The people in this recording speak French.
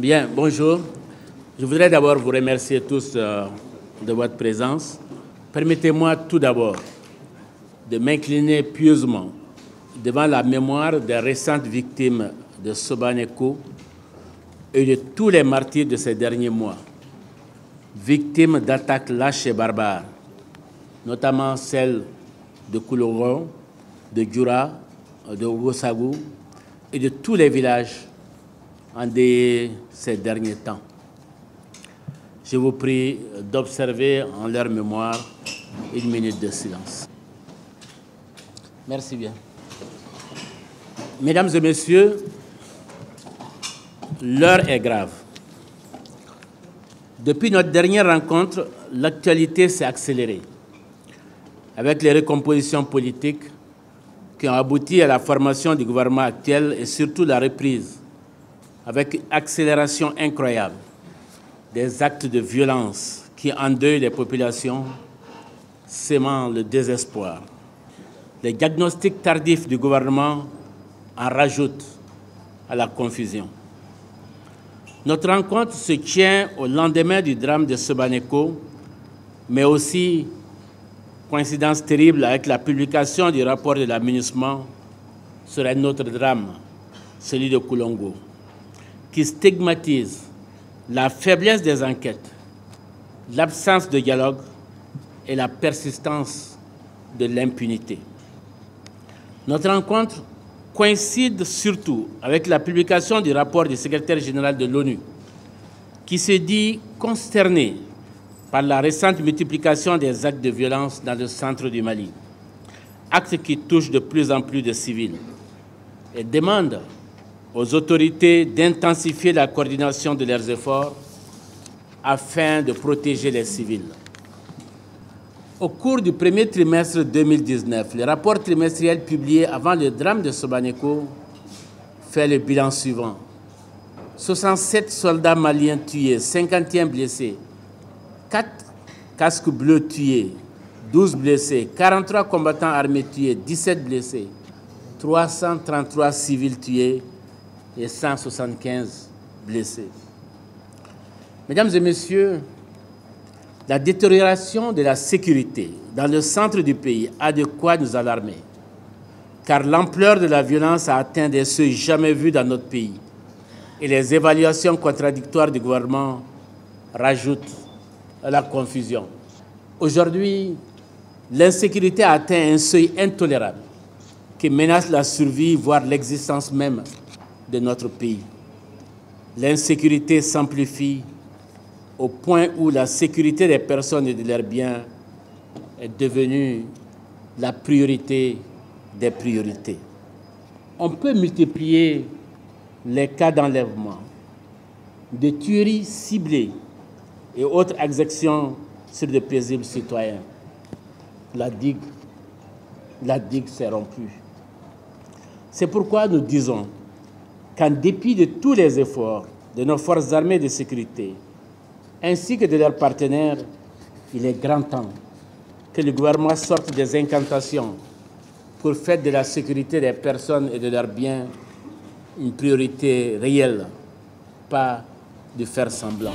Bien, bonjour. Je voudrais d'abord vous remercier tous de votre présence. Permettez-moi tout d'abord de m'incliner pieusement devant la mémoire des récentes victimes de Sobaneko et de tous les martyrs de ces derniers mois, victimes d'attaques lâches et barbares, notamment celles de Kouloron, de Djoura, de Ogosagou et de tous les villages endeuillés ces derniers temps. Je vous prie d'observer en leur mémoire une minute de silence. Merci bien. Mesdames et messieurs, l'heure est grave. Depuis notre dernière rencontre, l'actualité s'est accélérée avec les recompositions politiques qui ont abouti à la formation du gouvernement actuel et surtout la reprise, avec une accélération incroyable, des actes de violence qui endeuillent les populations, sémant le désespoir. Les diagnostics tardifs du gouvernement en rajoutent à la confusion. Notre rencontre se tient au lendemain du drame de Sobaneko, mais aussi, coïncidence terrible avec la publication du rapport de la MINUSMA sur un autre drame, celui de Koulongo, qui stigmatise la faiblesse des enquêtes, l'absence de dialogue et la persistance de l'impunité. Notre rencontre coïncide surtout avec la publication du rapport du secrétaire général de l'ONU, qui se dit consterné par la récente multiplication des actes de violence dans le centre du Mali, actes qui touchent de plus en plus de civils, et demande aux autorités d'intensifier la coordination de leurs efforts afin de protéger les civils. Au cours du premier trimestre 2019, le rapport trimestriel publié avant le drame de Sobaneko fait le bilan suivant. 67 soldats maliens tués, 51 blessés, 4 casques bleus tués, 12 blessés, 43 combattants armés tués, 17 blessés, 333 civils tués et 175 blessés. Mesdames et messieurs, la détérioration de la sécurité dans le centre du pays a de quoi nous alarmer, car l'ampleur de la violence a atteint des seuils jamais vus dans notre pays et les évaluations contradictoires du gouvernement rajoutent à la confusion. Aujourd'hui, l'insécurité a atteint un seuil intolérable qui menace la survie, voire l'existence même de notre pays. L'insécurité s'amplifie au point où la sécurité des personnes et de leurs biens est devenue la priorité des priorités. On peut multiplier les cas d'enlèvement, de tueries ciblées et autres exactions sur de paisibles citoyens. La digue s'est rompue. C'est pourquoi nous disons qu'en dépit de tous les efforts de nos forces armées de sécurité, ainsi que de leurs partenaires, il est grand temps que le gouvernement sorte des incantations pour faire de la sécurité des personnes et de leurs biens une priorité réelle, pas de faire semblant.